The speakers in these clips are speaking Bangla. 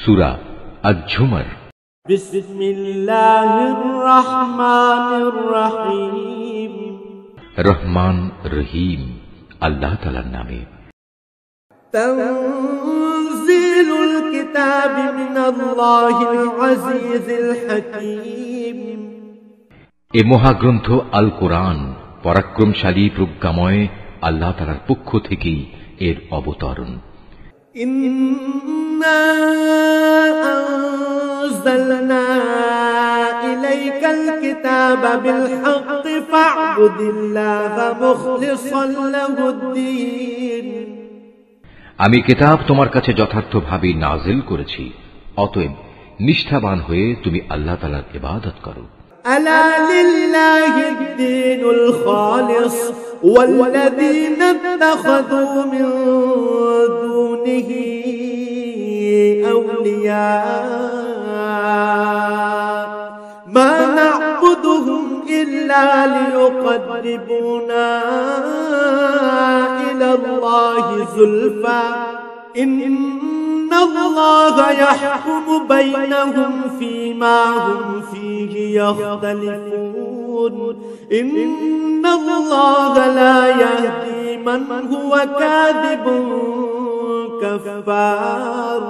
সূরা আয-ঝুমার। বিসমিল্লাহির রহমানির রহিম। রহমান রহিম আল্লাহ তাআলার নামে। তানজিলুল কিতাবি মিনাল্লাহিল আজিজিল হাকীম। এ মহাগ্রন্থ আল কোরআন পরাক্রমশালী প্রজ্ঞাময় আল্লাহ তাআলার পক্ষ থেকেই এর অবতরণ। ইন্না আনজালনা ইলাইকাল কিতাবা বিল হাক্কি ফা'বুদিল্লাহা মুখলিসান লাহুদ-দ্বীন। আমি কিতাব তোমার কাছে যথার্থভাবে নাজিল করেছি, অতএব নিষ্ঠাবান হয়ে তুমি আল্লাহ তাআলার ইবাদত করো। আলা লিল্লাহিদ দীনুল খালিস ওয়াল্লাযীনা ইত্তাখাযু মিন দুনিহি আউলিয়া মা না'বুদুহুম ইল্লা লিয়ুকররিবুনা ইলাল্লাহি যুলফা ইন্নাল্লাহা ইয়াহকুমু বাইনাহুম ফীমা হুম ফীহি ইয়াখতালিফুন ইন্নাল্লাহা লা ইয়াহদি মান হুয়া কাযিবুন কাফফার।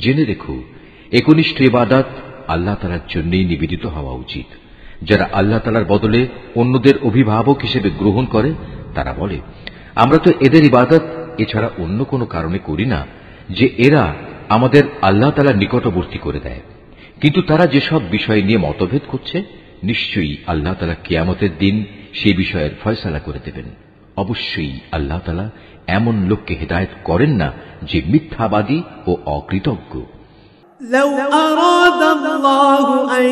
জেনে রেখো, একনিষ্ঠ ইবাদত আল্লাহ তাআলার জন্যই নিবেদিত হওয়া উচিত। যারা আল্লাহ তাআলার বদলে অন্যদের অভিভাবক হিসেবে গ্রহণ করে তারা বলে, আমরা তো এদের ইবাদত এছাড়া অন্য কোনো কারণে করি না যে এরা আমাদের আল্লাহ তাআলার নিকটবর্তী করে দেয়। কিন্তু তারা যেসব বিষয় নিয়ে মতভেদ করছে, নিশ্চয়ই আল্লাহ তাআলা কিয়ামতের দিন সেই বিষয়ের ফয়সালা করে দেবেন। অবশ্যই আল্লাহ তাআলা এমন লোককে হেদায়েত করেন না যে মিথ্যাবাদী ও অকৃতজ্ঞ। লাউ আরাদাল্লাহু আন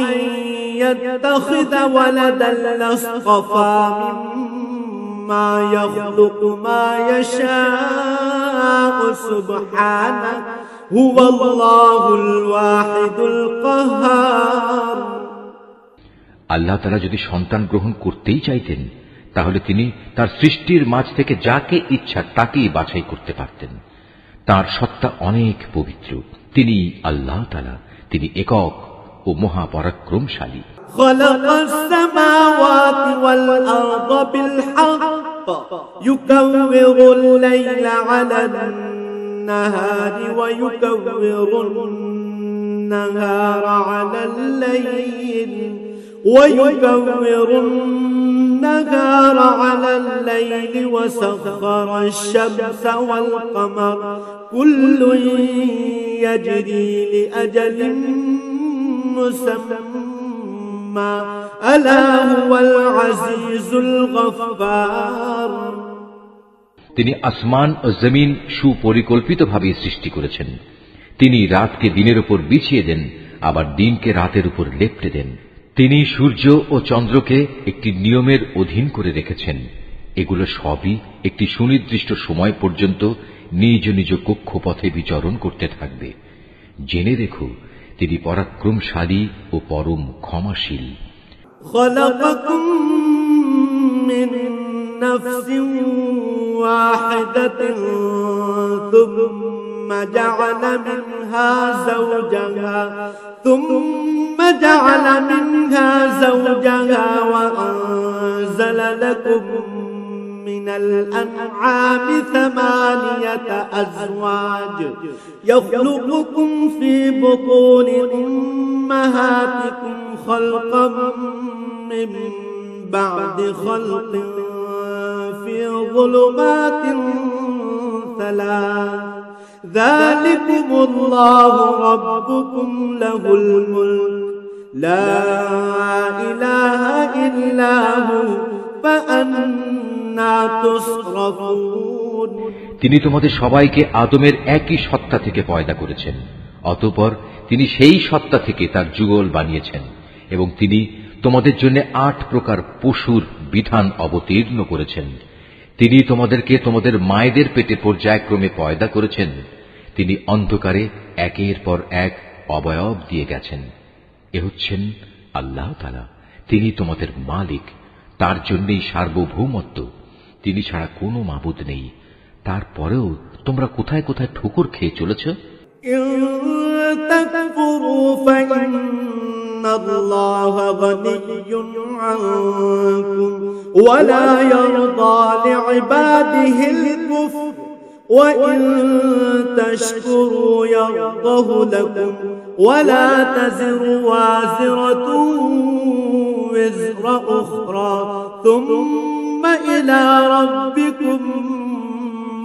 ইয়াত্তাখিযা ওয়ালাদান লাসতাফা মিম্মা ইয়াখলুকু মা ইয়াশাউ সুবহানাহু হুয়াল্লাহুল ওয়াহিদুল কাহ্হার। আল্লাহ তাআলা যদি সন্তান গ্রহণ করতেই চাইতেন, তাহলে তিনি তার সৃষ্টির মাঝ থেকে যাকে ইচ্ছা তাকেই বাছাই করতে পারতেন। তার সত্তা অনেক পবিত্র। তিনি আল্লাহ তাআলা, তিনি একক ও মহাপরাক্রমশালী। খালাকাস সামাওয়াতি ওয়াল আরদা বিল হক ইউকাউবিরুল লাইলা আলান নাহারি ওয়া ইউকাউবিরুন নাহারা আলাল লাইল ويكور النهار على الليل وسخر الشمس والقمر كل يجري لأجل مسمى ألا هو العزيز الغفار। তিনি আসমান ও জমিন সুপরিকল্পিতভাবে সৃষ্টি করেছেন। তিনি রাতকে দিনের উপর বিছিয়ে দেন, আবার দিনকে রাতের উপর লেপ্টে দেন। তিনি সূর্য ও চন্দ্রকে একটি নিয়মের অধীন করে রেখেছেন। এগুলো সবই একটি সুনির্দিষ্ট সময় পর্যন্ত নিজ নিজ কক্ষপথে বিচরণ করতে থাকবে। জেনে রেখো, তিনি পরাক্রমশালী ও পরম ক্ষমাশীল। খালাকাকুম মিন নাফসিন ওয়াহিদাতিন থুম্মা জাআলা মিনহা যাওজাহা ثم جعل منها زوجها وأنزل لكم من الأنعام 8 أزواج يخلقكم في بطون أمهاتكم خلقا من بعد خلق في ظلمات 3 ذلكم الله ربكم له الملك لا إله إلا هو فأنا تصرفون। তিনি তোমাদের সবাইকে আদমের একই সত্তা থেকে পয়দা করেছেন। অতঃপর তিনি সেই সত্তা থেকে তার যুগল বানিয়েছেন এবং তিনি তোমাদের জন্য 8 প্রকার পশুর বিধান অবতীর্ণ করেছেন। তিনি তোমাদেরকে তোমাদের মায়েদের পেটে পর্যায়ক্রমে পয়দা করেছেন। তিনি অন্ধকারে একের পর এক অবয়ব দিয়ে গেছেন। এ হচ্ছেন আল্লাহ তাআলা। তিনি তোমাদের মালিক, তার জন্যই সার্বভৌমত্ব। তিনি ছাড়া কোনো মাবুদ নেই। তারপরেও তোমরা কোথায় কোথায় ঠোকর খেয়ে চলেছ। إن تكفروا فإن الله غني عنكم ولا يرضى لعباده الكفر وإن تشكروا يرضه لكم ولا تزر وازرة وزر أخرى ثم إلى ربكم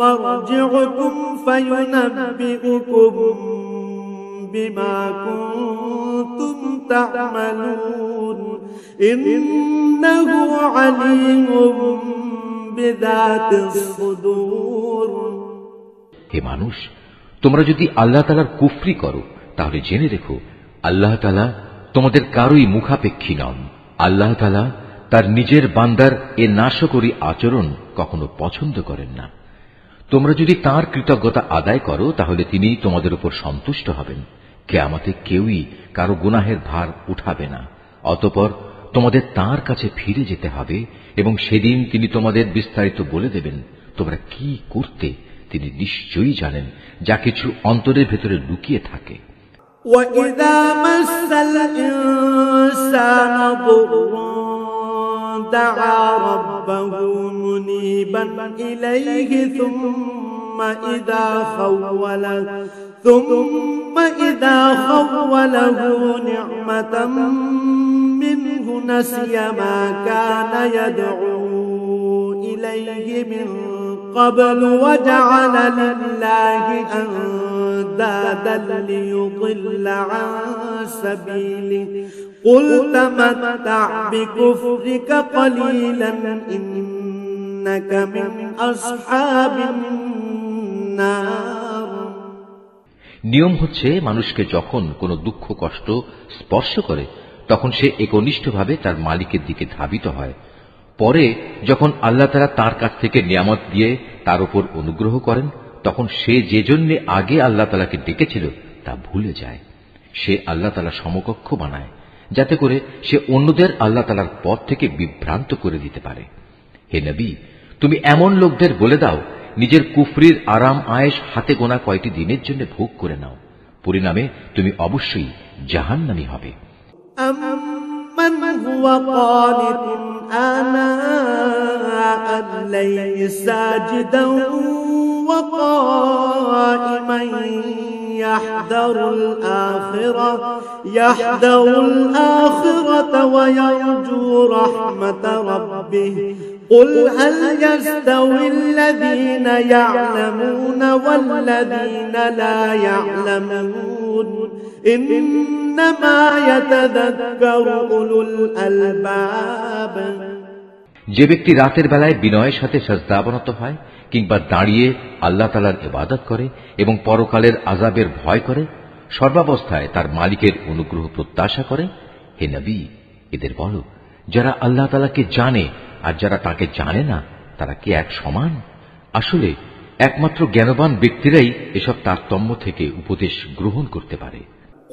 مرجعكم فينبئكم بما كنتم تعملون إنه عليم بذات الصدور। হে মানুষ, তোমরা যদি আল্লাহ তাআলার কুফরি করো তাহলে জেনে রেখো আল্লাহ তাআলা তোমাদের কারোই মুখাপেক্ষী নন। আল্লাহ তাআলা তার নিজের বান্দার এ নাশকরী আচরণ কখনো পছন্দ করেন না। তোমরা যদি তাঁর কৃতজ্ঞতা আদায় করো তাহলে তিনি তোমাদের উপর সন্তুষ্ট হবেন। কিয়ামতে কেউই কারো গুনাহের ভার উঠাবে না। অতঃপর তোমাদের তাঁর কাছে ফিরে যেতে হবে এবং সেদিন তিনি তোমাদের বিস্তারিত বলে দেবেন তোমরা কি করতে। তিনি নিশ্চয়ই জানেন যা কিছু অন্তরের ভেতরে লুকিয়ে থাকে। وَإِذَا مَسَّ الْإِنسَانَ ضُرٌّ دَعَا رَبَّهُ مُنِيبًا إِلَيْهِ ثُمَّ إِذَا خَوَّلَهُ نِعْمَةً مِّنْهُ نَسِيَ مَا كَانَ يَدْعُو إِلَيْهِ مِن قَبْلُ وَجَعَلَ لِلَّهِ أَندَادًا لِّيُضِلَّ عَن سَبِيلِهِ قُلْ تَمَتَّعْ بِكُفْرِكَ قَلِيلًا إِنَّكَ مِنْ أَصْحَابِ النَّارِ। নিয়ম হচ্ছে মানুষকে যখন কোনো দুঃখ কষ্ট স্পর্শ করে তখন সে একনিষ্ঠভাবে তার মালিকের দিকে ধাবিত হয়। পরে যখন আল্লাহ তাআলা তার কাছ থেকে নিয়ামত দিয়ে তার উপর অনুগ্রহ করেন তখন সে যে জন্য আগে আল্লাহ তাআলাকে ডেকেছিল তা ভুলে যায়। সে আল্লাহ তাআলা সমকক্ষ বানায় যাতে করে সে অন্যদের আল্লাহ তাআলার পথ থেকে বিভ্রান্ত করে দিতে পারে। হে নবী, তুমি এমন লোকদের বলে দাও নিজের কুফরির আরাম আয়েশ হাতে গোনা কয়টি দিনের জন্য ভোগ করে নাও, পরিণামে তুমি অবশ্যই জাহান্নামী হবে। أَمَّنْ هُوَ قَانِتٌ آنَاءَ اللَّيْلِ سَاجِدًا وَقَائِمًا يَحْذَرُ الْآخِرَةَ وَيَرْجُو رَحْمَةَ رَبِّهِ قُلْ هَلْ يَسْتَوِي الَّذِينَ يَعْلَمُونَ وَالَّذِينَ لَا يَعْلَمُونَ إِنَّمَا يَتَذَكَّرُ أُولُو الْأَلْبَابِ। যে ব্যক্তি রাতের বেলায় বিনয়ের সাথে সিজদা অবনত হয় কিংবা দাঁড়িয়ে আল্লাহ তাআলার ইবাদত করে এবং পরকালের আযাবের ভয় করে, সর্বাবস্থায় তার মালিকের অনুগ্রহ প্রত্যাশা করে, হে নবী এদের বলো যারা আল্লাহ তাআলাকে জানে আর যারা তাকে জানে না তারা কি এক সমান? আসলে একমাত্র জ্ঞানবান ব্যক্তিরাই এসব তারতম্য থেকে উপদেশ গ্রহণ করতে পারে।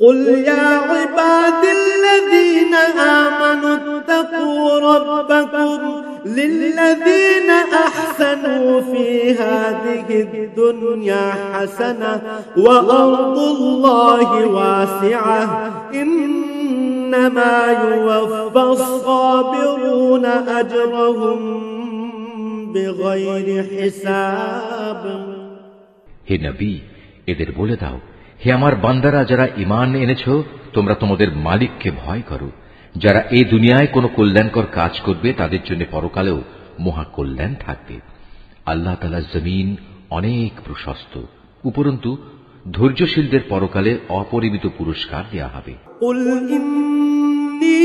قُلْ يَا عِبَادِي الَّذِينَ آمَنُوا اتَّقُوا رَبَّكُمْ لِلَّذِينَ أَحْسَنُوا فِي هَٰذِهِ الدُّنْيَا حَسَنَةٌ وَأَرْضُ اللَّهِ وَاسِعَةٌ إِنَّمَا يُوَفَّى الصَّابِرُونَ أَجْرَهُم بِغَيْرِ حِسَابٍ। হে নবী এদের বলে দাও, হে আমার বান্দারা যারা ঈমান এনেছো তোমরা তোমাদের মালিককে ভয় করো। যারা এই দুনিয়ায় কোনো কল্যাণকর কাজ করবে তাদের জন্য পরকালেও মহা কল্যাণ থাকবে। আল্লাহ তাআলার জমিন অনেক প্রশস্ত, উপরন্তু ধৈর্যশীলদের পরকালে অপরিমিত পুরস্কার দেয়া হবে। قُلْ إِنِّي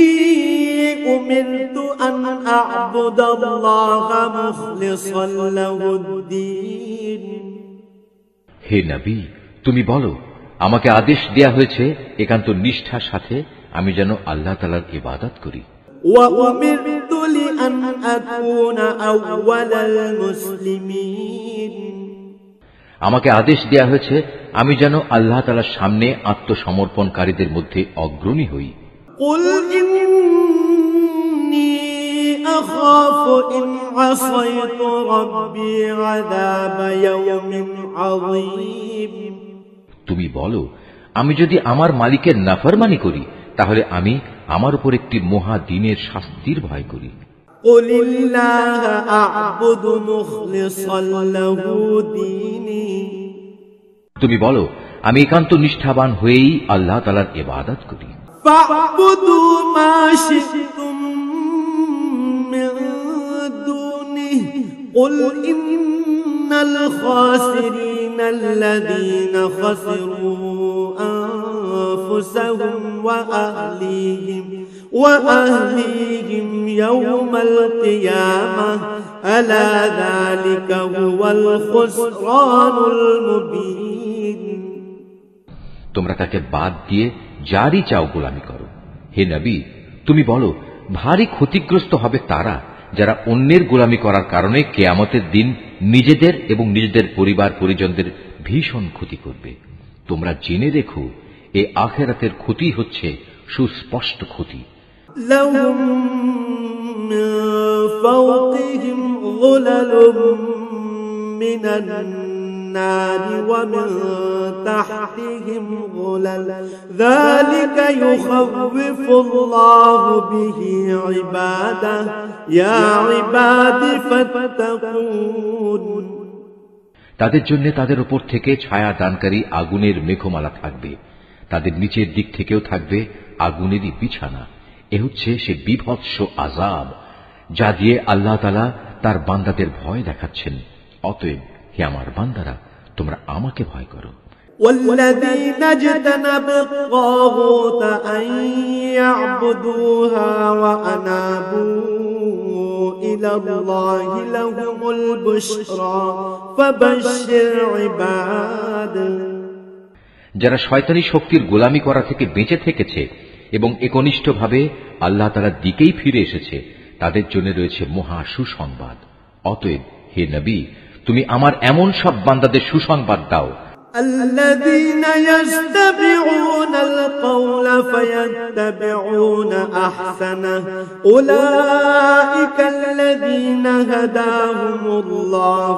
أُمِرْتُ أَنْ أَعْبُدَ اللَّهَ مُخْلِصًا لَهُ الدِّينَ। হে নবী তুমি বলো, আমাকে আদেশ দেয়া হয়েছে একান্ত নিষ্ঠার সাথে আমি যেন আল্লাহ তাআলার ইবাদত করি। وَأُمِرْتُ لِأَنْ أَكُونَ أَوَّلَ الْمُسْلِمِينَ। আমাকে আদেশ দেয়া হয়েছে আমি যেন আল্লাহ তাআলার সামনে আত্মসমর্পণকারীদের মধ্যে অগ্রণী হই। قُلْ إِنِّي أَخَافُ إِنْ عَصَيْتُ رَبِّي عَذَابَ يَوْمٍ عَظِيمٍ। তুমি বলো, আমি যদি আমার মালিকের নাফরমানি করি তাহলে আমি আমার উপর একটি মহা দিনের শাস্তির ভয় করি। قل الله أعبد مخلصا له ديني তুমি বলো, আমি একান্ত নিষ্ঠাবান হয়েই আল্লাহ তাআলার ইবাদত করি। فاعبدوا ما شئتم من دونه قل إن الخاسرين الذين خسروا أنفسهم وأهليهم يوم القيامة ألا ذلك هو الخسران المبين। তোমরা তাকে বাদ দিয়ে যারই চাও গোলামি করো। হে নবী, তুমি বলো, ভারী ক্ষতিগ্রস্ত হবে তারা যারা অন্যের গোলামি করার কারণে কিয়ামতের দিন নিজেদের এবং নিজেদের পরিবার পরিজনদের ভীষণ ক্ষতি করবে। তোমরা জেনে রেখো, এই আখিরাতের ক্ষতি হচ্ছে সুস্পষ্ট ক্ষতি। لهم من فوقهم ظلل من النار ومن تحتهم ظلل ذلك يخوف الله به عباده يا عباد فاتقون। তাদের জন্য তাদের উপর থেকে ছায়া দানকারী আগুনের মেঘমালা থাকবে, তাদের নিচের দিক থেকেও থাকবে আগুনেরই বিছানা। এ হচ্ছে সে বিভৎস আযাব যা দিয়ে আল্লাহ তাআলা তার বান্দাদের ভয় দেখাচ্ছেন। অতএব হে আমার বান্দারা, তোমরা আমাকে ভয় করো। والذين اجتنبوا الطاغوت أن يعبدوها وأنابوا إلى الله لهم البشرى فبشر عباد। যারা শয়তানি শক্তির গোলামি করা থেকে বেঁচে থেকেছে এবং একনিষ্ঠভাবে আল্লাহ তাআলার দিকেই ফিরে এসেছে, তাদের জন্য রয়েছে মহা সুসংবাদ। অতএব হে নবী, তুমি আমার এমন সব বান্দাদের সুসংবাদ দাও। الذين يستمعون القول فيتبعون أحسنه أولئك الذين هداهم الله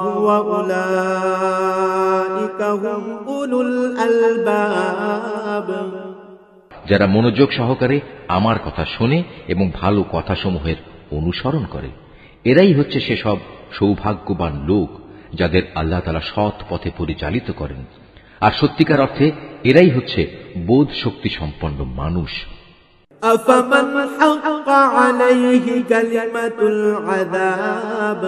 وأولئك هم أولو الألباب। যারা মনোযোগ সহকারে আমার কথা শোনে এবং ভালো কথাসমূহের অনুসরণ করে, এরাই হচ্ছে সেসব সৌভাগ্যবান লোক যাদের আল্লাহ তাআলা সৎ পথে পরিচালিত করেন। আর সত্যিকার অর্থে এরাই হচ্ছে বোধ শক্তি সম্পন্ন মানুষ। أفمن حق عليه كلمة العذاب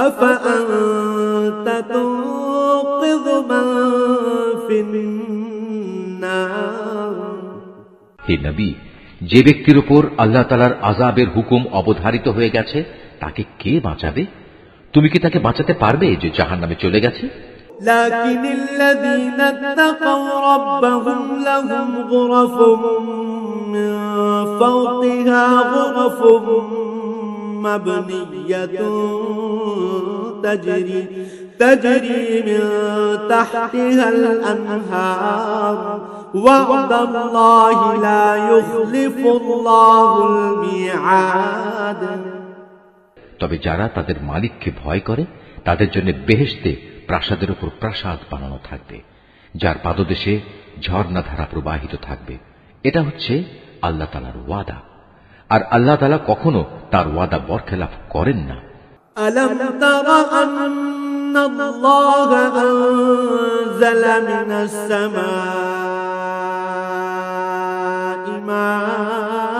أفأنت تنقذ من في النار। হে নবী, যে ব্যক্তির উপর আল্লাহ তাআলার আযাবের হুকুম অবধারিত হয়ে গেছে তাকে কে বাঁচাবে? তুমি কি তাকে বাঁচাতে পারবে যে জাহান্নামে চলে গেছে? لكن الذين اتقوا ربهم لهم غرف من فوقها غرف مبنية تجري من تحتها الأنهار وعد الله لا يخلف الله الميعاد। তবে যারা তাদের মালিককে ভয় করে তাদের জন্য বেহেশতে প্রাসাদের উপর প্রাসাদ বানানো থাকবে, যার পাদদেশে ঝর্ণাধারা প্রবাহিত থাকবে। এটা হচ্ছে আল্লাহ তাআলার ওয়াদা, আর আল্লাহ তাআলা কখনো তার ওয়াদা বরখেলাফ করেন না। ألم تر أن الله أنزل من السماء ماء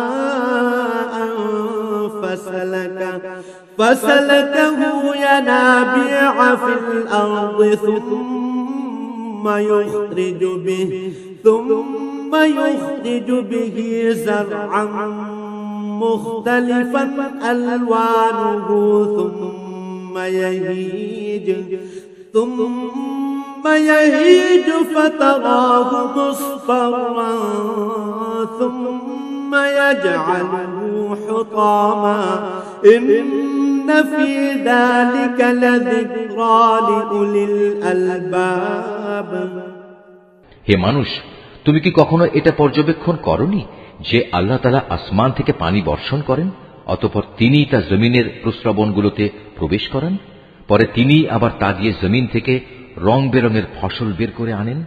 فسلكه ينابيع في الأرض ثم يخرج به زرعا مختلفا ألوانه ثم يهيج فتراه مصفرا ثم يجعله حطاما إن في ذلك لذكرى لأولي الألباب। হে মানুষ, তুমি কি কখনো এটা পর্যবেক্ষণ করনি যে আল্লাহ তাআলা আসমান থেকে পানি বর্ষণ করেন, অতঃপর তিনি তা জমিনের প্রস্রবণগুলোতে প্রবেশ করান, পরে তিনি আবার তা দিয়ে জমিন থেকে রং বেরঙের ফসল বের করে আনেন?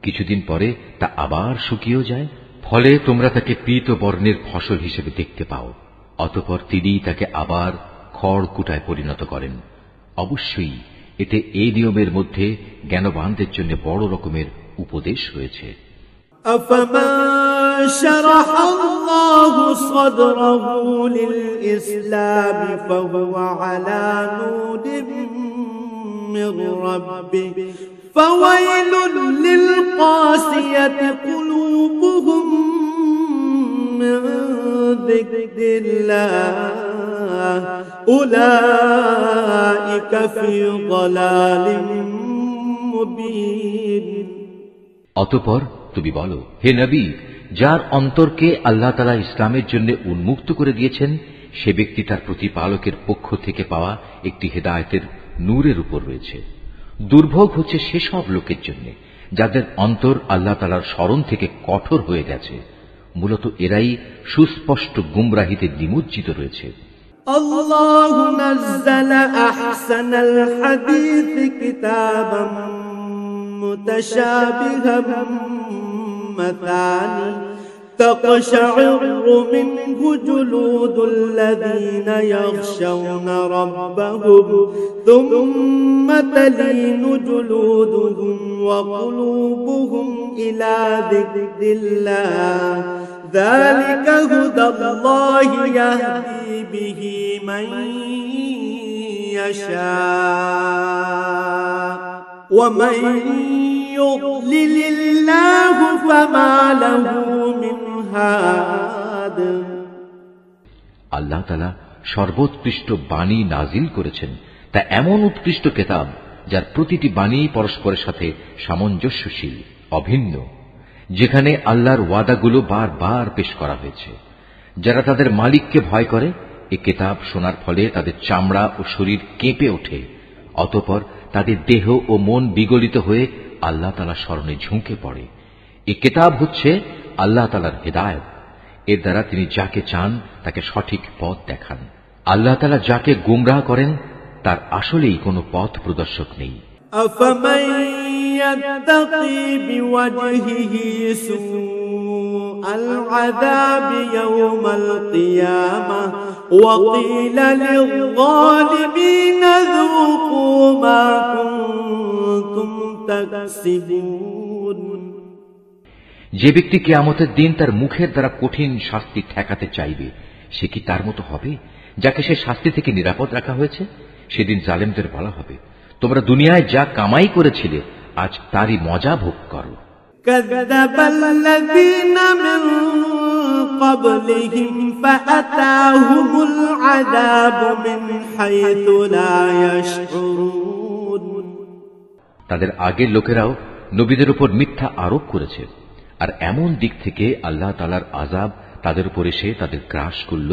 কিছুদিন পরে তা আবার শুকিয়েও যায়। ফলে তোমরা তাকে পীত বর্ণের ফসল হিসেবে দেখতে পাও। অতঃপর তিনি তাকে আবার খড় কুটায় পরিণত করেন। অবশ্যই এতে এই নিয়মের মধ্যে জ্ঞানবানদের জন্য বড় রকমের উপদেশ রয়েছে। أفمن شرح الله صدره للإسلام فهو على نور من ربه فويل للقاسية قلوبهم من ذكر الله أولئك في ضلال مبين। অতঃপর তুমি বলো, হে নবী, যার অন্তরকে আল্লাহ তাআলা ইসলামের জন্য উন্মুক্ত করে দিয়েছেন, সে ব্যক্তি তার প্রতিপালকের পক্ষ থেকে পাওয়া একটি হেদায়েতের নূরের উপর রয়েছে। দুর্ভোগ হচ্ছে সেসব লোকের জন্য যাদের অন্তর আল্লাহ তাআলার স্মরণ থেকে কঠোর হয়ে গেছে। মূলত এরাই সুস্পষ্ট গুমরাহিতে নিমজ্জিত রয়েছে। আল্লাহু নাযালা আহসানাল হাদীস কিতাবাম মুতাশাবিহাম মাসানি তাকশা'রু মিনহু জুলুদুল লাযীনা ইয়াখশাওনা রাব্বাহুম থুম্মা তালিনু জুলুদুহুম ওয়া কুলুবুহুম ইলা যিকরিল্লাহ যালিকা হুদাল্লাহি ইয়াহদি বিহি মান ইয়াশা ওয়া মান ইউদ্লিলিল্লাহু ফামা লাহু মিন হাদ। আল্লাহ তাআলা সর্বোৎকৃষ্ট বাণী নাজিল করেছেন, তা এমন উৎকৃষ্ট কিতাব যার প্রতিটি বাণী পরস্পরের সাথে সামঞ্জস্যশীল, অভিন্ন, যেখানে আল্লাহর ওয়াদাগুলো বারবার পেশ করা হয়েছে। যারা তাদের মালিককে ভয় করে, এ কিতাব শোনার ফলে তাদের চামড়া ও শরীর কেঁপে ওঠে। অতঃপর তাদের দেহ ও মন বিগলিত হয়ে আল্লাহ তাআলার স্মরণে ঝুঁকে পড়ে। এ কিতাব হচ্ছে আল্লাহ তাআলার হেদায়েত। এর দ্বারা তিনি যাকে চান তাকে সঠিক পথ দেখান। আল্লাহ তাআলা যাকে গুমরাহ করেন তার আসলেই কোনো পথ প্রদর্শক নেই। أفمن يتقي بوجهه سوء العذاب يوم القيامة وقيل للظالمين ذوقوا ما كنتم تكسبون। যে ব্যক্তি কিয়ামতের দিন তার মুখের দ্বারা কঠিন শাস্তি ঠেকাতে চাইবে, সে কি তার মতো হবে যাকে সে শাস্তি থেকে নিরাপদ রাখা হয়েছে? সেদিন জালেমদের বলা হবে, তোমরা দুনিয়ায় যা কামাই করেছিলে আজ তারই মজা ভোগ করো। কাযাবাল্লাযীনা মিন ক্বাবলিহিম ফাআতাহুমুল আযাবু মিন হাইথু লা ইয়াশউরুন। তাদের আগের লোকেরাও নবীদের উপর মিথ্যা আরোপ করেছে, আর এমন দিক থেকে আল্লাহ তাআলার আযাব তাদের উপর এসে তাদের গ্রাস করল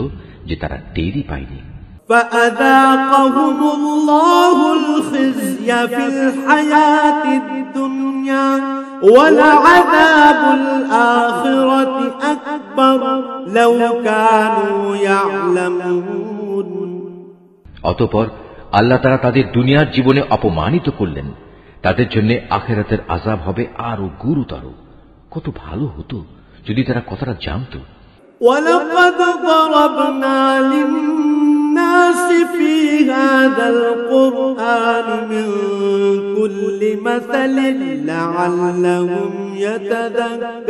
যে তারা টেরই পায়নি। فأذاقهم الله الخزي في الحياة الدنيا ولعذاب الآخرة أكبر لو كانوا يعلمون। অতঃপর আল্লাহ তাআলা তাদের দুনিয়ার জীবনে অপমানিত করলেন, তাদের জন্য আখিরাতের আযাব হবে আরো গুরুতর। কত ভালো হতো যদি তারা কথাটা জানতো। ولقد ضربنا للناس في هذا القرآن من كل مثل لعلهم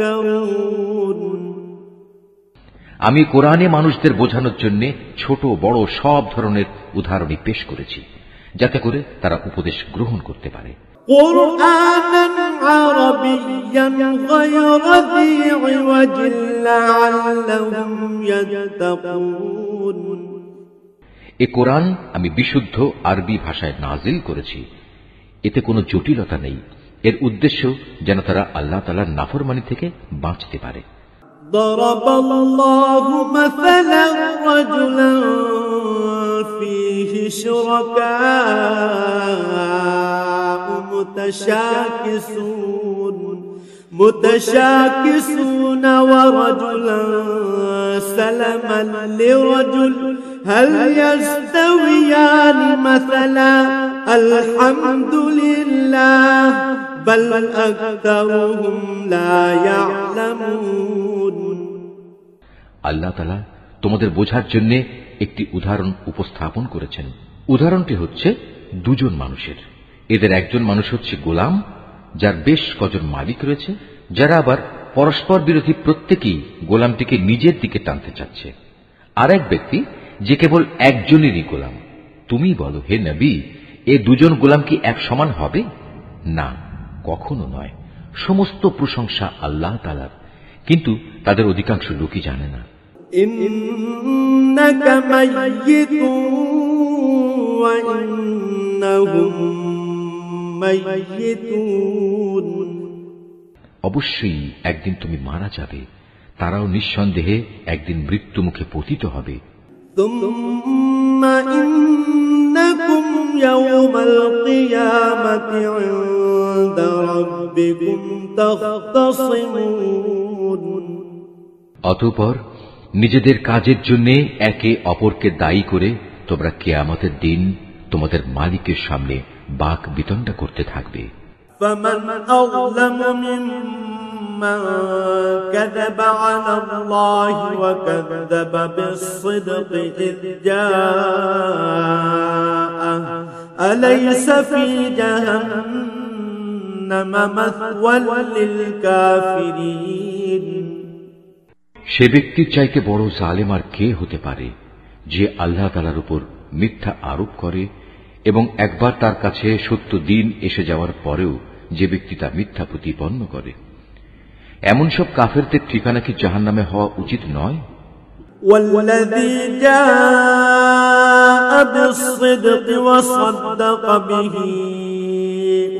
يتذكرون। আমি কোরআনে মানুষদের বোঝানোর জন্য ছোট বড় সব ধরনের উদাহরণই পেশ করেছি, যাতে করে তারা উপদেশ গ্রহণ করতে পারে। قرآنا عربيا غير ذي عوج لعلهم يتقون। এ কোরআন আমি বিশুদ্ধ আরবি ভাষায় নাজিল করেছি, এতে কোনো জটিলতা নেই। এর উদ্দেশ্য যেন তারা আল্লাহ তাআলার নাফরমানি থেকে বাঁচতে পারে। ضرب الله مثلا رجلا فيه شركاء متشاكسون ورجلا سلما لرجل هل يستويان مثلا الحمد لله بل أكثرهم لا يعلمون আল্লাহ তাআলা তোমাদের বোঝার জন্য একটি উদাহরণ উপস্থাপন করেছেন। উদাহরণটি হচ্ছে দুজন মানুষের। এদের একজন মানুষ হচ্ছে গোলাম, যার বেশ কজন মালিক রয়েছে, যারা আবার পরস্পর বিরোধী, প্রত্যেকেই গোলামটিকে নিজের দিকে টানতে চাচ্ছে। আর এক ব্যক্তি যে কেবল একজনেরই গোলাম। তুমি বলো, হে নবী, এ দুজন গোলাম কি এক সমান হবে? না, কখনো নয়। সমস্ত প্রশংসা আল্লাহ তাআলার, কিন্তু তাদের অধিকাংশ লোকই জানে না। إنك ميت وإنهم ميتون অবশ্যই একদিন তুমি মারা যাবে, তারাও নিঃসন্দেহে একদিন মৃত্যু মুখে পতিত হবে। ثم إنكم يوم القيامة عند ربكم تختصمون অতঃপর নিজেদের কাজের জন্য একে অপরকে দায়ী করে তোমরা কিয়ামতের দিন তোমাদের মালিকের সামনে বাক বিতণ্ডা করতে থাকবে। فمن أظلم ممن كذب على الله وكذب بالصدق إذ جاءه أليس في جهنم مثوى للكافرين সে ব্যক্তির চাইতে বড় জালেম আর কে হতে পারে, যে আল্লাহ তাআলার উপর মিথ্যা আরোপ করে এবং একবার তার কাছে সত্য দিন এসে যাওয়ার পরেও যে ব্যক্তি তা মিথ্যা প্রতিপন্ন করে। এমন সব কাফেরদের ঠিকানা কি জাহান্নামে হওয়া উচিত নয়? والذي جاء بالصدق وصدق به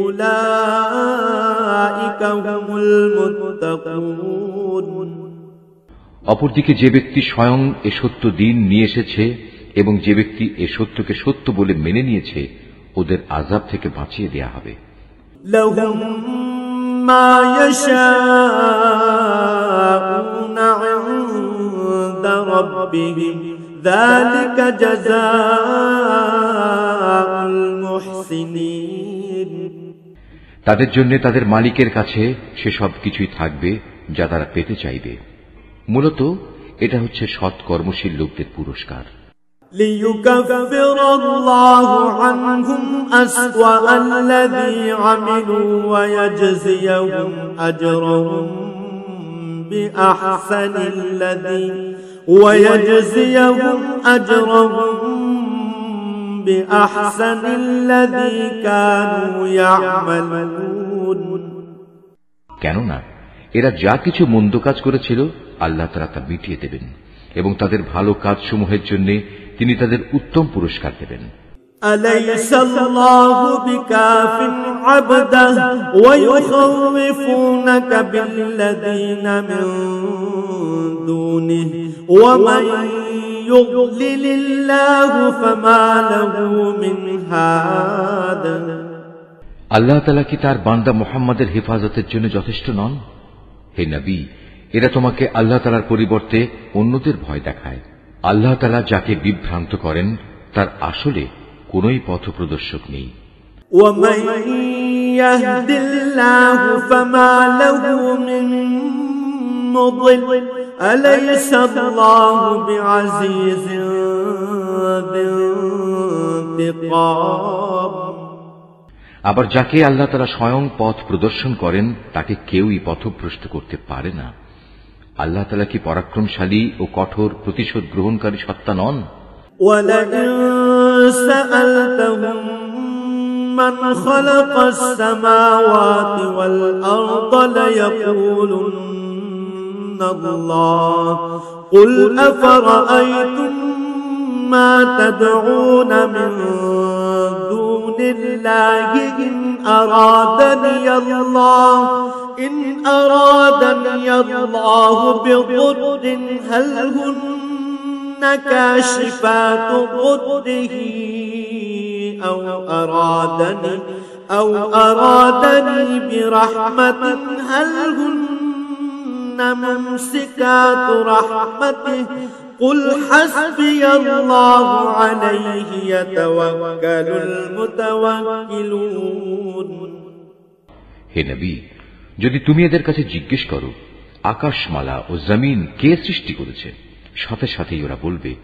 أولئك هم المتقون অপরদিকে যে ব্যক্তি স্বয়ং এ সত্য দিন নিয়ে এসেছে এবং যে ব্যক্তি এ সত্যকে সত্য বলে মেনে নিয়েছে, ওদের আযাব থেকে বাঁচিয়ে দেয়া হবে। لهم ما يشاءون عند ربهم ذلك جزاء المحسنين তাদের জন্য তাদের মালিকের কাছে সে সব কিছুই থাকবে যা তারা পেতে চাইবে। মূলত এটা হচ্ছে সৎ কর্মশীল লোকদের পুরস্কার। ليكفر الله عنهم أسوأ الذي عملوا ويجزيهم بأحسن الذي كانوا يعملون কেননা এরা যা কিছু মন্দ কাজ করেছিল আল্লাহ তাআলা তা মিটিয়ে দেবেন এবং তাদের ভালো কাজসমূহের জন্য তিনি তাদের উত্তম পুরস্কার দেবেন। أليس الله بكاف عبده ويخوفونك بالذين من دونه ومن يضلل الله فما له من هاد আল্লাহ তাআলা কি তার বান্দা মুহাম্মাদের হেফাজতের জন্য যথেষ্ট নন? হে নবী, এরা তোমাকে আল্লাহ তাআলার পরিবর্তে অন্যদের ভয় দেখায়। আল্লাহ তাআলা যাকে বিভ্রান্ত করেন তার আসলে কোনই পথপ্রদর্শক নেই। ومن يهد الله فما له من مضل أليس الله بعزيز ذي انتقام আবার যাকে আল্লাহ তাআলা স্বয়ং পথ প্রদর্শন করেন তাকে কেউই পথভ্রষ্ট করতে পারে না। আল্লাহ তাআলা কি পরাক্রমশালী ও কঠোর প্রতিশোধ গ্রহণকারী সত্তা নন? ولئن سألتهم من خلق السماوات والأرض ليقولن الله قل أفرأيتم ما تدعون من دون الله إن أرادني الله بضر هل هن كاشفات ضره أو أرادني برحمة هل هن ممسكات رحمته قل حسبي الله عليه يتوكل المتوكلون হে নবী, যদি তুমি এদের কাছে জিজ্ঞেস করো আকাশমালা ও জমিন কে সৃষ্টি করেছে, সাথে সাথেই ওরা বলবে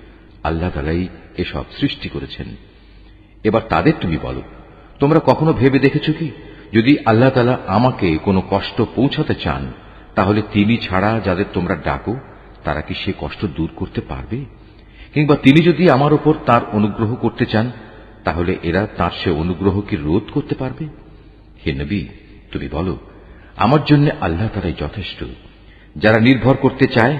আল্লাহ তাআলাই এসব সৃষ্টি করেছেন। এবার তাদের তুমি বলো, তোমরা কখনো ভেবে দেখেছ কি, যদি আল্লাহ তাআলা আমাকে কোনো কষ্ট পৌঁছাতে চান, তাহলে তিনি ছাড়া যাদের তোমরা ডাকো তারা কি সে কষ্ট দূর করতে পারবে? কিংবা তিনি যদি আমার উপর তার অনুগ্রহ করতে চান, তাহলে এরা তার সে অনুগ্রহ কি রোধ করতে পারবে? হে নবী, তুমি বলো, আমার জন্য আল্লাহ তাআলাই যথেষ্ট। যারা নির্ভর করতে চায়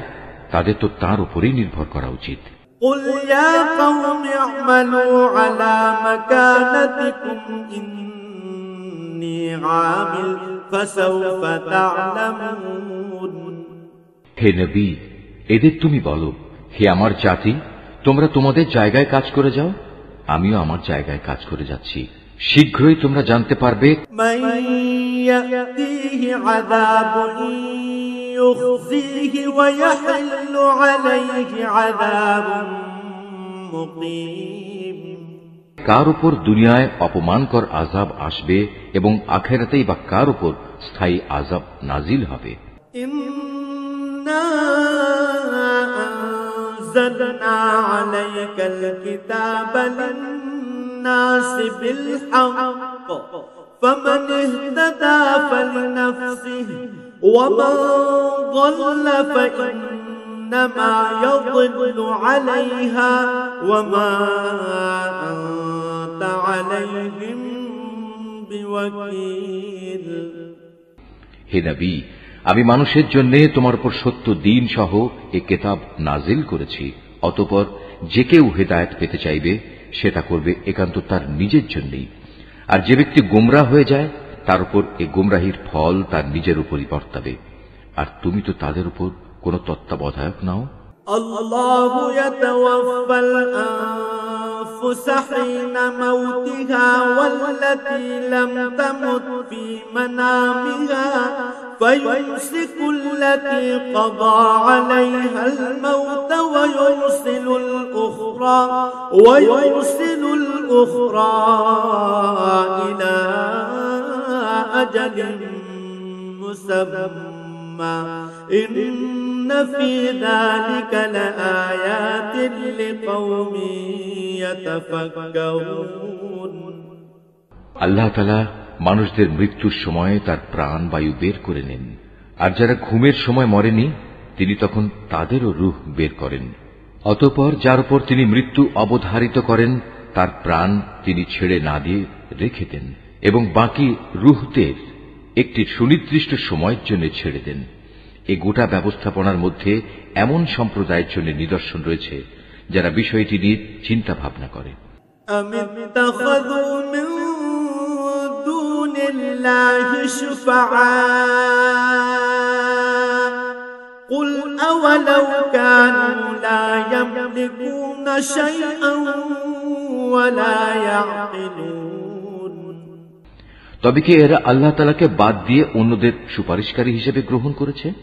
তাদের তো তার উপরেই নির্ভর করা উচিত। قل يا قوم اعملوا على مكانتكم إني عامل فسوف تعلمون। হে নবী, এদের তুমি বলো, হে আমার জাতি, তোমরা তোমাদের জায়গায় কাজ করে যাও, আমিও আমার জায়গায় কাজ করে যাচ্ছি। শীঘ্রই তোমরা জানতে পারবে من يأتيه عذاب يخزيه ويحل عليه عذاب مقيم। কার উপর দুনিয়ায় অপমানকর আযাব আসবে এবং আখিরাতেই বা কার উপর স্থায়ী আযাব নাজিল হবে। إنا أنزلنا عليك الكتاب للناس بالحق فمن اهتدى فلنفسه ومن ضل فإنما يضل عليها وما أنت عليهم بوكيل। হে নবী, আমি মানুষের জন্য তোমার উপর সত্য দ্বীন সহ এ কিতাব নাজিল করেছি। অতঃপর যে কেউ হেদায়েত পেতে চাইবে সেটা করবে একান্ত তার নিজের জন্যই, আর যে ব্যক্তি গোমরাহ হয়ে যায় তার উপর এ গোমরাহির ফল তার নিজের উপরই বর্তাবে। আর তুমি তো তাদের উপর কোন তত্ত্বাবধায়ক নাও। আল্লাহু ইয়াতাওয়াফাল আনফুস হিনা মাউতিহা ওয়াল্লাতী লাম তামুত ফী মানামিহা ফায়ুমসিকু আল্লাতী ক্বাদা আলাইহাল মাউত ওয়া ইউরসিলুল উখরা ইলা আজালিন মুসাম্মা ইন্না ফী যালিকা লাআয়াতিন লিকাওমিন ইয়াতাফাক্কারুন। আল্লাহ তাআলা মানুষদের মৃত্যুর সময় তার প্রাণ বায়ু বের করে নেন, আর যারা ঘুমের সময় মরেনি তিনি তখন তাদেরও রূহ বের করেন। অতঃপর যার উপর তিনি মৃত্যু অবধারিত করেন তার প্রাণ তিনি ছেড়ে না দিয়ে রেখে দেন এবং বাকি রূহদের একটি সুনির্দিষ্ট সময়ের জন্য ছেড়ে দেন। এই গোটা ব্যবস্থাপনার মধ্যে এমন সম্প্রদায়ের জন্য নিদর্শন রয়েছে যারা বিষয়টি নিয়ে চিন্তা ভাবনা করে। قل أولو كانوا لا يملكون شيئا ولا يعقلون। তবে কি এরা আল্লাহ তাআলাকে বাদ দিয়ে অন্যদের সুপারিশকারী হিসেবে গ্রহণ করেছে?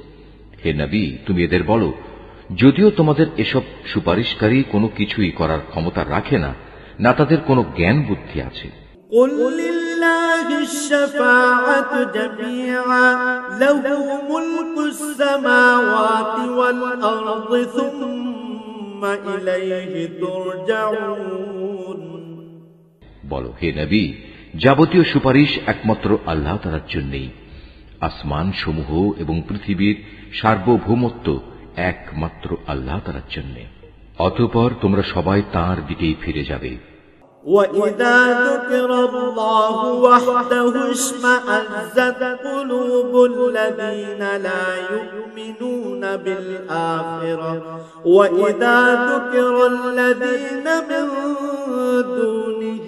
হে নবী, তুমি এদের বলো, যদিও তোমাদের এসব সুপারিশকারী কোনো কিছুই করার ক্ষমতা রাখে না, না তাদের কোনো জ্ঞান বুদ্ধি আছে। قل لله الشفاعة جميعا له ملك السماوات والأرض ثم إليه ترجعون। বলো, হে নবী, যাবতীয় সুপারিশ একমাত্র আল্লাহ তাআলার জন্যই। আসমান সমূহ এবং পৃথিবীর সার্বভৌমত্ব একমাত্র আল্লাহ তাআলার জন্য। অতঃপর তোমরা সবাই তাঁর দিকেই ফিরে যাবে। وَإِذَا ذُكِرَ اللَّهُ وَحْدَهُ اشْمَأَزَّتْ قُلُوبُ الَّذِينَ لَا يُؤْمِنُونَ بِالْآخِرَةِ وَإِذَا ذُكِرَ الَّذِينَ مِن دُونِهِ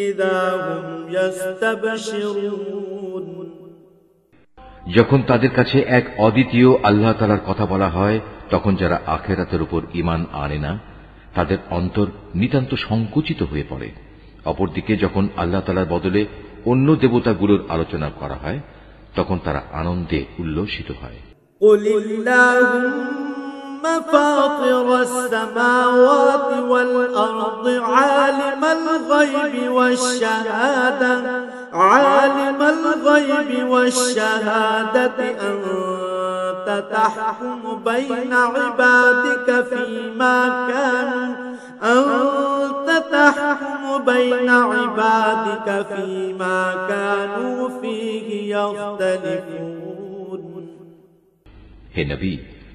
إِذَا هُمْ يَسْتَبْشِرُونَ। যখন তাদের কাছে এক অদ্বিতীয় আল্লাহ তাআলার কথা বলা হয়, তখন যারা আখিরাতের উপর ঈমান আনে না তাদের অন্তর নিতান্ত সংকুচিত হয়ে পড়ে। অপরদিকে যখন আল্লাহ তাআলার বদলে অন্য দেবতাগুলোর আলোচনা করা হয় তখন তারা আনন্দে উল্লসিত হয়। قُلِ اللَّهُمَّ فَاطِرَ السَّمَاوَاتِ وَالْأَرْضِ عَالِمَ الْغَيْبِ وَالشَّهَادَةِ عالم الغيب والشهادة أنت تحكم بين عبادك فيما كانوا فيه يختلفون হে নবী,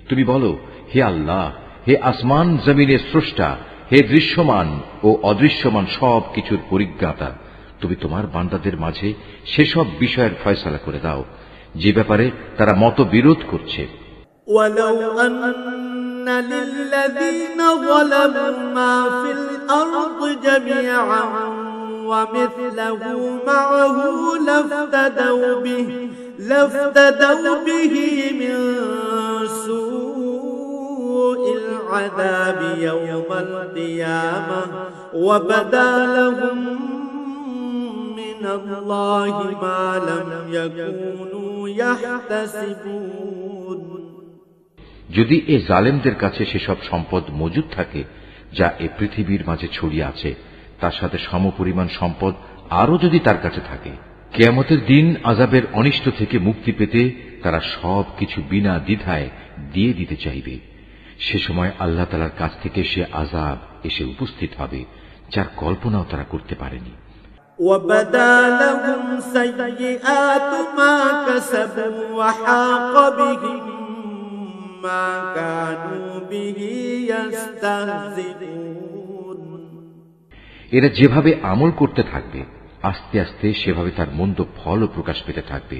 তুমি বলো, হে আল্লাহ, হে আসমান জমিনের স্রষ্টা, হে দৃশ্যমান ও অদৃশ্যমান সব কিছুর পরিজ্ঞাতা, তুমি তোমার বান্দাদের মাঝে সেসব বিষয়ের ফয়সালা করে দাও যে ব্যাপারে তারা মতবিরোধ করছে। ولو أن للذين ظلموا ما في الأرض جميعا ومثله معه لافتدوا به من سوء العذاب يوم القيامة وبدا لهم من الله ما لم يكونوا يحتسبون যদি এ জালেমদের কাছে সেসব সম্পদ মজুদ থাকে যা এ পৃথিবীর মাঝে ছড়িয়ে আছে, তার সাথে সমপরিমাণ সম্পদ আরও যদি তার কাছে থাকে, কিয়ামতের দিন আযাবের অনিষ্ট থেকে মুক্তি পেতে তারা সব কিছু বিনা দ্বিধায় দিয়ে দিতে চাইবে। সে সময় আল্লাহ তাআলার কাছ থেকে সে আযাব এসে উপস্থিত হবে যার কল্পনাও তারা করতে পারেনি। وَبَدَا لَهُمْ سَيِّئَاتُ مَا كَسَبُوا وَحَاقَ بِهِم مَّا كَانُوا بِهِ يَسْتَهْزِئُونَ এরা যেভাবে আমল করতে থাকবে আস্তে আস্তে সেভাবে তার মন্দ ফলও প্রকাশ পেতে থাকবে।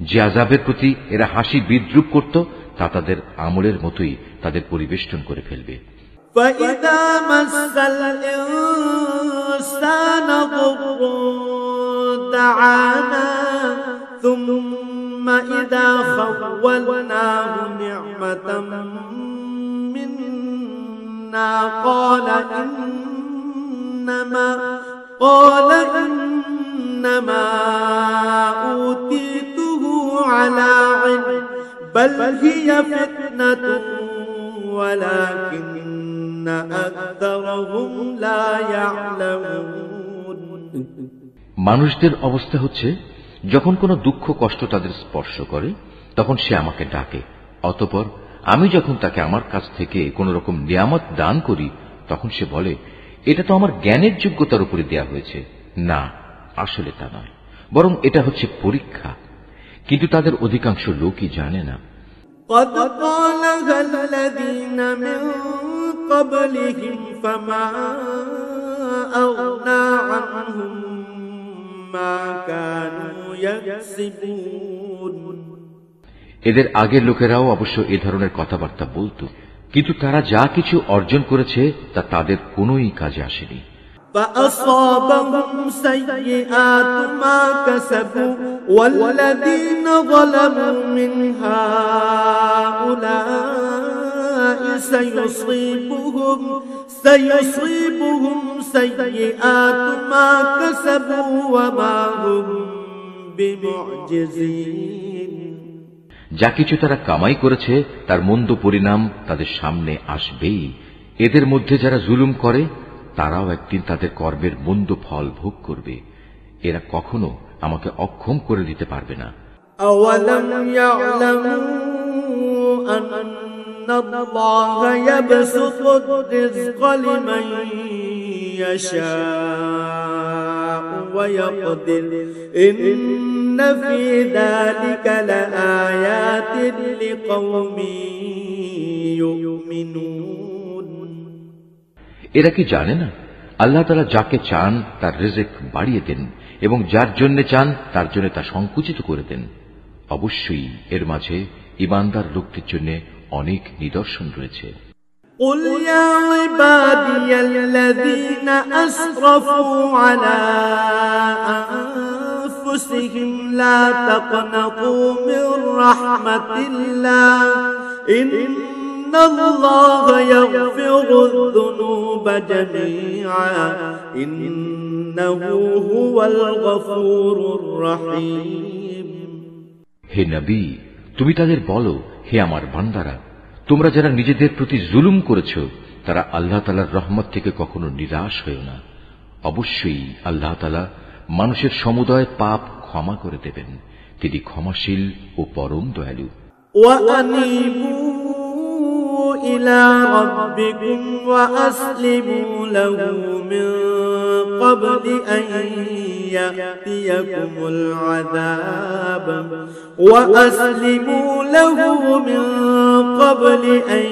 যে আযাবের প্রতি এরা হাসি বিদ্রুপ করত তা তাদের আমলের মতোই তাদের পরিবেষ্টন করে ফেলবে। فَإِذَا مَسَّ الْإِنسَانَ ضُرٌّ دَعَانَا ثُمَّ إِذَا خَوَّلْنَاهُ نِعْمَةً مِنَّا قَالَ إِنَّمَا أُوتِيتُهُ عَلَى عِلْمٍ بَلْ هِيَ فِتْنَةٌ وَلَكِنَّ أَكْثَرَهُمْ لَا يَعْلَمُونَ মানুষদের অবস্থা হচ্ছে, যখন কোনো দুঃখ কষ্ট তাদের স্পর্শ করে তখন সে আমাকে ডাকে, অতঃপর আমি যখন তাকে আমার কাছ থেকে কোন রকম নিয়ামত দান করি তখন সে বলে, এটা তো আমার জ্ঞানের যোগ্যতার উপরে দেয়া হয়েছে। না, আসলে তা নয়, বরং এটা হচ্ছে পরীক্ষা। কিন্তু তাদের অধিকাংশ লোকই জানে না। قد قالها الذين من قبلهم فما أغنى عنهم ما كانوا يكسبون এদের আগের লোকেরাও অবশ্য এ ধরনের কথাবার্তা বলতো, কিন্তু তারা যা কিছু অর্জন করেছে তা তাদের কোনোই কাজে আসেনি। فأصابهم سيئات ما كسبوا والذين ظلموا من هؤلاء سيصيبهم سيئات ما كسبوا وما هم بمعجزين যা কিছু তারা কামাই করেছে তার মন্দ পরিণাম তাদের সামনে আসবেই। এদের মধ্যে যারা জুলুম করে তারাও একদিন তাদের কর্মের মন্দ ফল ভোগ করবে। এরা কখনো আমাকে অক্ষম করে দিতে পারবে না। أَوَلَمْ يَعْلَمُوا أَنَّ اللَّهَ يَبْسُطُ الرِّزْقَ لِمَن يَشَاءُ وَيَقْدِرُ إِنَّ فِي ذَلِكَ لَآيَاتٍ لِقَوْمٍ يُؤْمِنُونَ এরা কি জানে না আল্লাহ তাআলা যাকে চান তার রিজিক বাড়িয়ে দেন এবং যার জন্য চান তার জন্য তা সংকুচিত করে দেন। অবশ্যই এর মাঝে ঈমানদার লোকদের জন্য অনেক নিদর্শন রয়েছে। قُلْ يَا عِبَادِيَ الَّذِينَ أَسْرَفُوا عَلَى أَنفُسِهِمْ لَا تَقْنَطُوا مِنْ رَحْمَةِ اللَّهِ إِنَّ اللَّهَ يَغْفِرُ الذُّنُوبَ جَمِيعًا إِنَّهُ هُوَ الْغَفُورُ الرَّحِيمُ হে নবী, তুমি তাদের বলো, হে আমার বান্দারা, তোমরা যারা নিজেদের প্রতি জুলুম করেছ তারা আল্লাহ তাআলার রহমত থেকে কখনো নিরাশ হয়ো না। অবশ্যই আল্লাহ তাআলা মানুষের সমুদয় পাপ ক্ষমা করে দেবেন। তিনি ক্ষমাশীল ও পরম দয়ালু। وأنيبوا إلى ربكم وأسلموا له من قبل أن يأتيكم العذاب وأسلموا له من قبل أن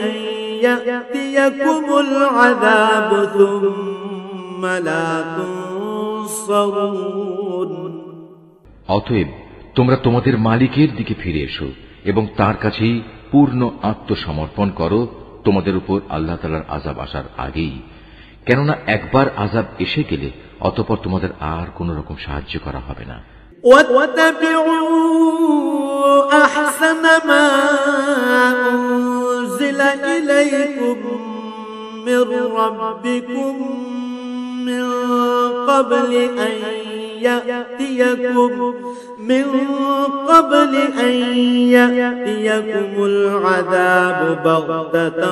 يأتيكم العذاب ثم لا تنصرون। অতএব তোমরা তোমাদের মালিকের দিকে ফিরে এসো এবং তার কাছেই পূর্ণ আত্মসমর্পণ করো তোমাদের উপর আল্লাহ তাআলার আযাব আসার আগেই, কেননা একবার আযাব এসে গেলে অতঃপর তোমাদের আর কোন রকম সাহায্য করা হবে না। واتبعوا أحسن ما أنزل إليكم من ربكم من قبل أن يأتيكم العذاب بغتة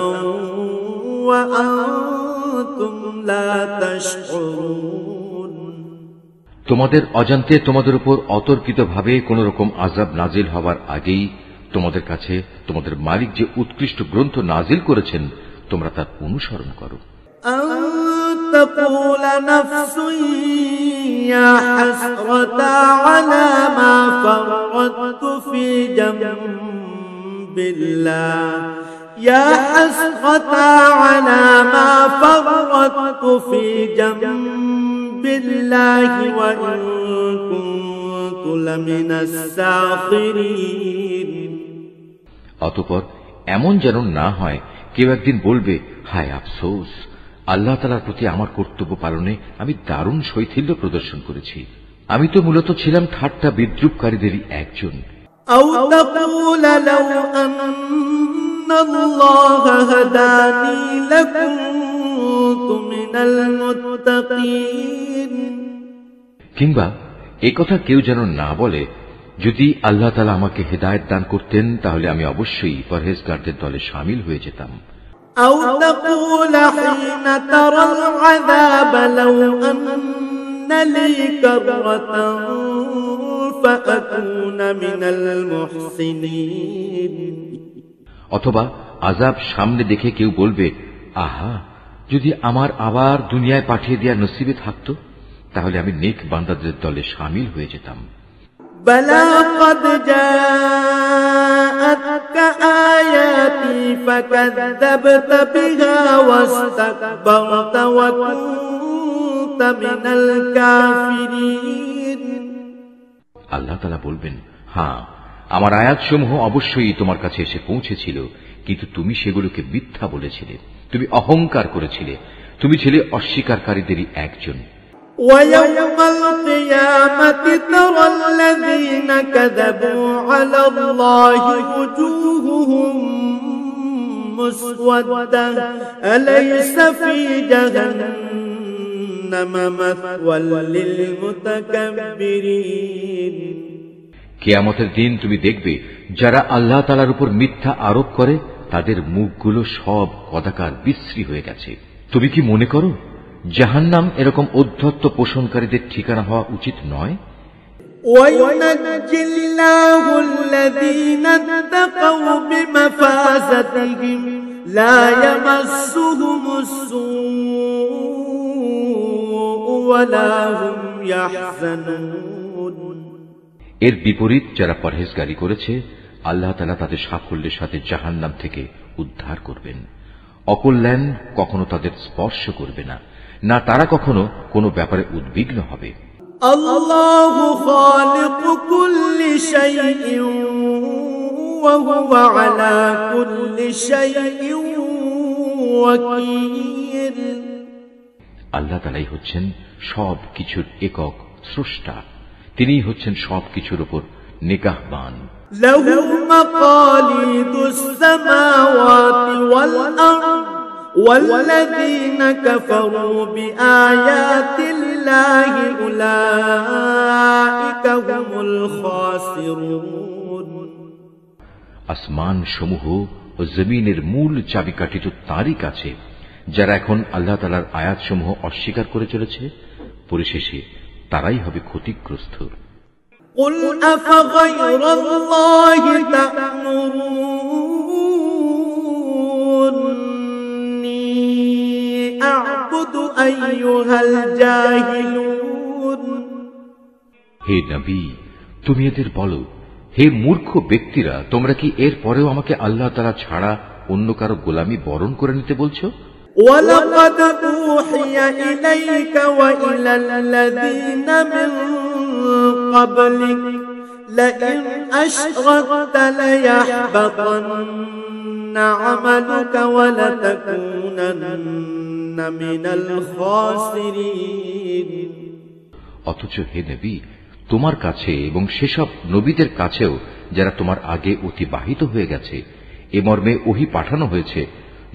وأنتم لا تشعرون। তোমাদের অজান্তে তোমাদের উপর অতর্কিতভাবে কোন রকম আযাব নাজিল হওয়ার আগেই তোমাদের কাছে তোমাদের মালিক যে উৎকৃষ্ট গ্রন্থ নাজিল করেছেন তোমরা তার অনুসরণ করো। أن تقول نفس يا حسرة على ما فرطت في جنب الله يا حسرة على ما فرطت في جنب الله وإن كنت لمن الساخرين। অতঃপর এমন যেন না হয় কেউ একদিন বলবে, হায় আফসোস, আল্লাহ তাআলার প্রতি আমার কর্তব্য পালনে আমি দারুণ শৈথিল্য প্রদর্শন করেছি। আমি তো মূলত ছিলাম ঠাট্টা বিদ্রুপকারীদেরই একজন। أو تقول لو أن الله هداني لكنت من المتقين। কিংবা একথা কেউ যেন না বলে, যদি আল্লাহ তাআলা আমাকে হেদায়েত দান করতেন তাহলে আমি অবশ্যই পরহেজগারদের দলে শামিল হয়ে যেতাম। أو تقول حين ترى العذاب لو أن لي كرة فأكون من المحسنين। অথবা আযাব সামনে দেখে কেউ বলবে, আহা, যদি আমার আবার দুনিয়ায় পাঠিয়ে দেওয়ার নসিবে থাকতো তাহলে আমি নেক বান্দাদের দলে শামিল হয়ে যেতাম। بلى قد جاءتك آياتي فكذبت بها واستكبرت وكنت من الكافرين। আল্লাহ তাআলা বলবেন, হ্যাঁ, আমার আয়াতসমূহ অবশ্যই তোমার কাছে এসে পৌঁছেছিল, কিন্তু তুমি সেগুলোকে মিথ্যা বলেছিলে, তুমি অহংকার করেছিলে, তুমি ছিলে অস্বীকারীদেরই একজন। ويوم القيامة ترى الذين كذبوا على الله وجوههم مسودة أليس في جهنم مثوى للمتكبرين। কিয়ামতের দিন তুমি দেখবে যারা আল্লাহ তাআলার উপর মিথ্যা আরোপ করে তাদের মুখগুলো সব কদাকার বিশ্রী হয়ে গেছে। তুমি কি মনে করো জাহান্নাম এরকম উদ্ধত্ত পোষণকারীদের ঠিকানা হওয়া উচিত নয়? وينجي الله الذين اتقوا بمفازتهم لا يمسهم السوء ولا هم يحزنون। এর বিপরীত যারা পরহেজগারি করেছে আল্লাহ তাআলা তাদের সাফল্যের সাথে জাহান্নাম থেকে উদ্ধার করবেন। অকল্যাণ কখনো তাদের স্পর্শ করবে না, না তারা কখনো কোনো ব্যাপারে উদ্বিগ্ন হবে। আল্লাহু খালিকু কুল্লি শাইইন ওয়া হুয়া আলা কুল্লি শাইইন ওয়াকিল। আল্লাহ তাআলাই হচ্ছেন সব কিছুর একক স্রষ্টা, তিনিই হচ্ছেন সব কিছুর উপর নিগাহবান। লাহু মাকালিদুস সামাওয়াতি ওয়াল আরদ والذين كفروا بآيات الله أولئك هم الخاسرون। আসমান সমূহ ও জমিনের মূল চাবিকাঠি তো তারই কাছে। যারা এখন আল্লাহ তাআলার আয়াতসমূহ অস্বীকার করে চলেছে পরিশেষে তারাই হবে ক্ষতিগ্রস্ত। قل أفغير الله تأمروني أعبد أيها الجاهلون। হে নবী, তুমি এদের বলো, হে মূর্খ ব্যক্তিরা, তোমরা কি এর পরেও আমাকে আল্লাহ তাআলা ছাড়া অন্য কারো গোলামি বরণ করে নিতে বলছো? ولقد أوحي إليك وإلى الذين من قبلك لئن أشركت ليحبطن عملك ولتكونن من الخاسرين। অথচ হে নবী, তোমার কাছে এবং সেসব নবীদের কাছেও যারা তোমার আগে অতিবাহিত হয়ে গেছে এ মর্মে ওহী পাঠানো হয়েছে,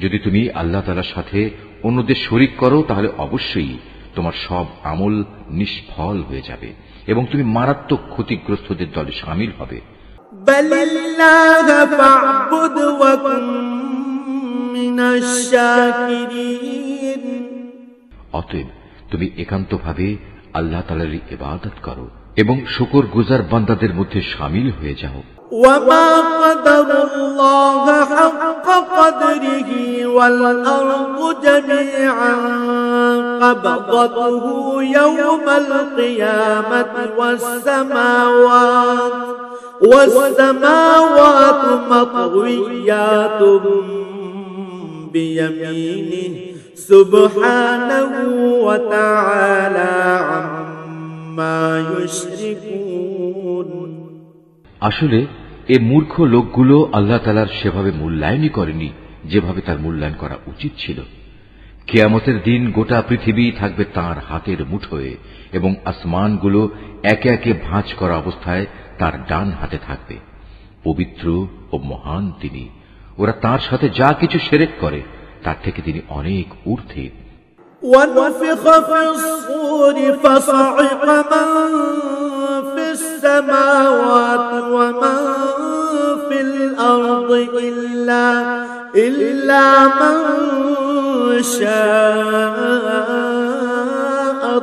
যদি তুমি আল্লাহ তাআলার সাথে অন্যদের শরীক করো তাহলে অবশ্যই তোমার সব আমল নিষ্ফল হয়ে যাবে এবং তুমি মারাত্মক ক্ষতিগ্রস্তদের দলে শামিল হবে। বালিল্লাহ ফা'বুদ ওয়া কুন মিনাশ শাকিরিন। অতএব তুমি একান্তভাবে আল্লাহ তাআলার ইবাদত করো এবং শুকরগুজার বান্দাদের মধ্যে শামিল হয়ে যাও। وما قدر الله حق قدره والأرض جميعا قبضته يوم القيامة والسماوات مطويات بيمينه سبحانه وتعالى عما يشركون। আসলে এ মূর্খ লোকগুলো আল্লাহ তাআলার সেভাবে মূল্যায়নই করেনি যেভাবে তার মূল্যায়ন করা উচিত ছিল। কিয়ামতের দিন গোটা পৃথিবী থাকবে তাঁর হাতের মুঠোয় এবং আসমানগুলো একে একে ভাঁজ করা অবস্থায় তার ডান হাতে থাকবে। পবিত্র ও মহান তিনি। ওরা তাঁর সাথে যা কিছু শিরক করে তার থেকে তিনি অনেক ঊর্ধ্বে। ونفخ في الصور فصعق من في السماوات ومن في الأرض إلا من شاء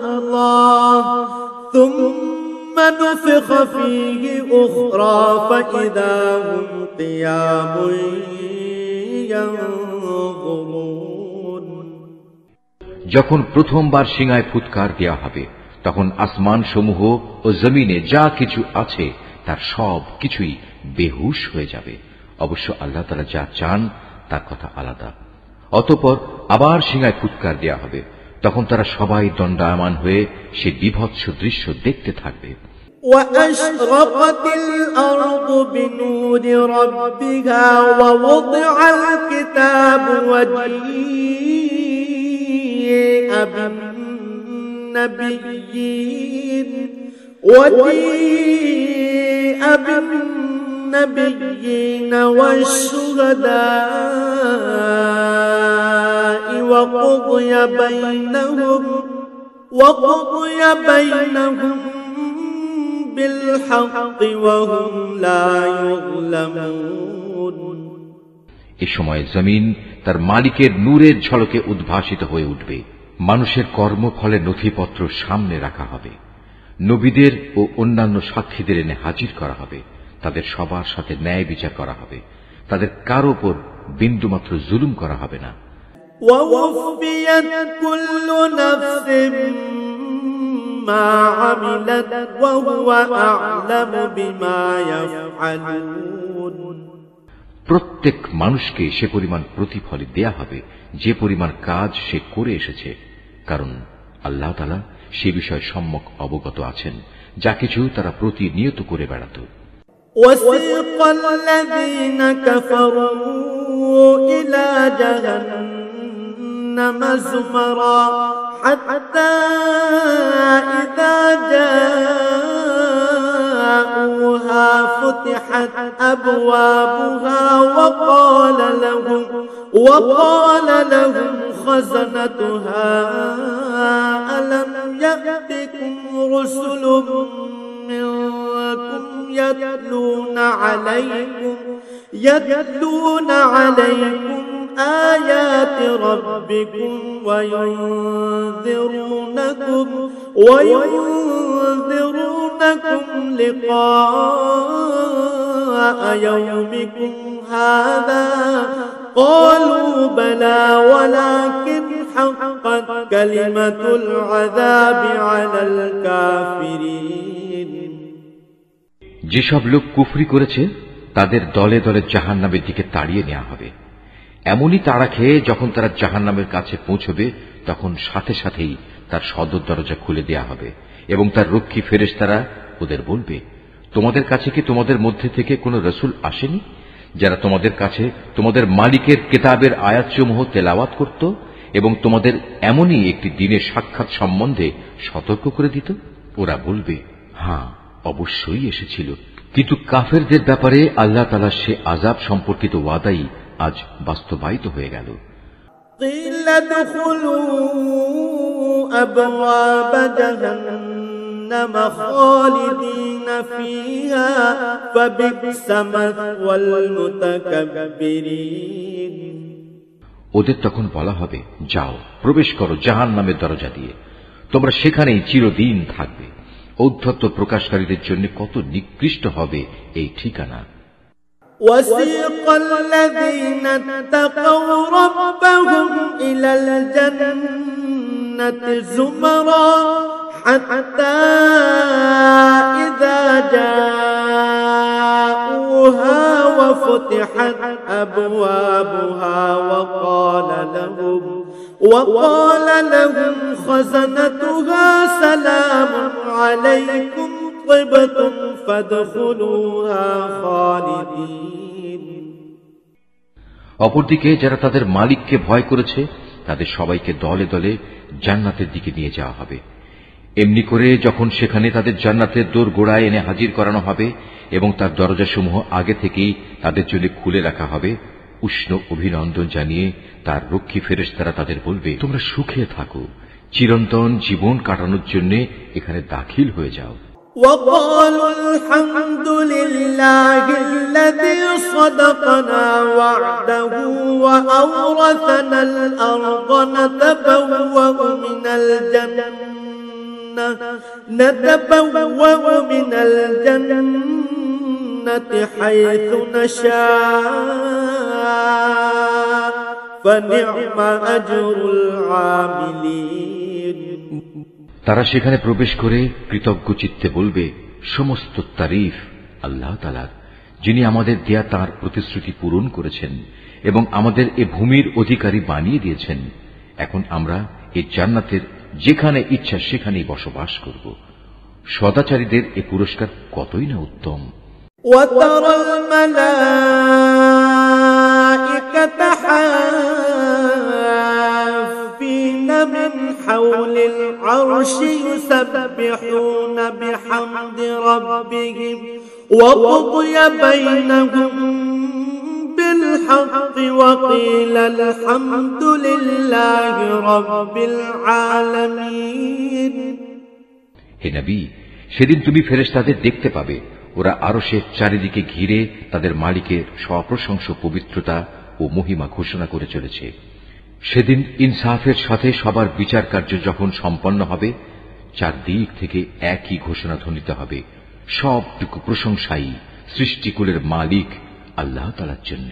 الله ثم نفخ فيه أخرى فإذا هم قيام ينظرون। যখন প্রথমবার সিংহায় ফুৎকার দেওয়া হবে তখন আসমান সমূহ ও জমিনে যা কিছু আছে তার সব কিছুই বেহুশ হয়ে যাবে। অবশ্য আল্লাহ তাআলা যা চান তার কথা আলাদা। অতঃপর আবার সিংহায় ফুৎকার দেওয়া হবে, তখন তারা সবাই দণ্ডায়মান হয়ে সে বিভৎস দৃশ্য দেখতে থাকবে। وأشرقت الأرض بنور ربها ووضع الكتاب وجيء بالنبيين والشهداء وقضي بينهم بالحق وهم لا يظلمون। এ সময় জমিন তার মালিকের নূরের ঝলকে উদ্ভাসিত হয়ে উঠবে। মানুষের কর্মফলের নথিপত্র সামনে রাখা হবে। নবীদের ও অন্যান্য সাক্ষীদের এনে হাজির করা হবে। তাদের সবার সাথে ন্যায় বিচার করা হবে। তাদের কারো উপর বিন্দুমাত্র জুলুম করা হবে না। ووفيت كل نفس ما عملت وهو أعلم بما يفعلون। প্রত্যেক মানুষকে সে পরিমাণ প্রতিফল দেয়া হবে যে পরিমাণ কাজ সে করে এসেছে, কারণ আল্লাহ তাআলা সে বিষয়ে সম্যক অবগত আছেন যা কিছু তারা প্রতিনিয়ত করে বেড়াত। وسيق الذين كفروا إلى جهنم زمرا حتى إذا جاءوها فتحت أبوابها وقال لهم خزنتها ألم يأتكم رسل منكم يتلون عليكم آيات ربكم وينذرونكم لقاء يومكم هذا قالوا بلى ولكن حقت كلمة العذاب على الكافرين যেসব লোক কুফরি করেছে তাদের দলে দলে জাহান্নামের দিকে তাড়িয়ে নেওয়া হবে। এমনই তাড়া খেয়ে যখন তারা জাহান্নামের কাছে পৌঁছবে তখন সাথে সাথেই তার সদর দরজা খুলে দেয়া হবে এবং তার রক্ষী ফেরেশতারা ওদের বলবে, তোমাদের কাছে কি তোমাদের মধ্যে থেকে কোন রসুল আসেনি যারা তোমাদের কাছে তোমাদের মালিকের কিতাবের আয়াতসমূহ তেলাওয়াত করত এবং তোমাদের এমনই একটি দিনের সাক্ষাৎ সম্বন্ধে সতর্ক করে দিত? ওরা বলবে, হ্যাঁ, অবশ্যই এসেছিল। কিন্তু কাফেরদের ব্যাপারে আল্লাহ তাআলার সে আযাব সম্পর্কিত ওয়াদাই আজ বাস্তবায়িত হয়ে গেল। قيل ادخلوا أبواب جهنم خالدين فيها فبئس مثوى المتكبرين ওদের তখন বলা হবে, যাও প্রবেশ করো জাহান্নামের দরজা দিয়ে, তোমরা সেখানেই চিরদিন থাকবে। ঔদ্ধত্য প্রকাশকারীদের জন্য কত নিকৃষ্ট হবে এই ঠিকানা। وسيق الذين اتقوا ربهم إلى الجنة زمرا حتى إذا جاءوها وفتحت أبوابها وقال لهم خزنتها سلام عليكم طبتم فادخلوها خالدين অপরদিকে যারা তাদের মালিককে ভয় করেছে তাদের সবাইকে দলে দলে জান্নাতের দিকে নিয়ে যাওয়া হবে। এমনি করে যখন সেখানে তাদের জান্নাতের দোরগোড়ায় এনে হাজির করানো হবে এবং তার দরজাসমূহ আগে থেকেই তাদের জন্য খুলে রাখা হবে, উষ্ণ অভিনন্দন জানিয়ে তার রক্ষী ফেরেশতারা তাদের বলবে, তোমরা সুখে থাকো, চিরন্তন জীবন কাটানোর জন্য এখানে দাখিল হয়ে যাও। وقالوا الحمد لله الذي صدقنا وعده وأورثنا الأرض نتبوأ من الجنة حيث نشاء فنعم أجر العاملين তারা সেখানে প্রবেশ করে কৃতজ্ঞ চিত্তে বলবে, সমস্ত তারিফ আল্লাহ তাআলার, যিনি আমাদের দেয়া তাঁর প্রতিশ্রুতি পূরণ করেছেন এবং আমাদের এ ভূমির অধিকারী বানিয়ে দিয়েছেন। এখন আমরা এই জান্নাতের যেখানে ইচ্ছা সেখানেই বসবাস করব। সদাচারীদের এ পুরস্কার কতই না উত্তম। وترى الملائكة حافين من حول العرش يسبحون بحمد ربهم وقضي بينهم بالحق وقيل الحمد لله رب العالمين হে নবী, সেদিন তুমি ফেরেশতাদের দেখতে পাবে, ওরা আরশের চারিদিকে ঘিরে তাদের মালিকের সপ্রশংস পবিত্রতা ও মহিমা ঘোষণা করে চলেছে। সেদিন ইনসাফের সাথে সবার বিচার কার্য যখন সম্পন্ন হবে, চারদিক থেকে একই ঘোষণা ধ্বনিত হবে, সবটুকু প্রশংসাই সৃষ্টিকুলের মালিক আল্লাহ তাআলার জন্য।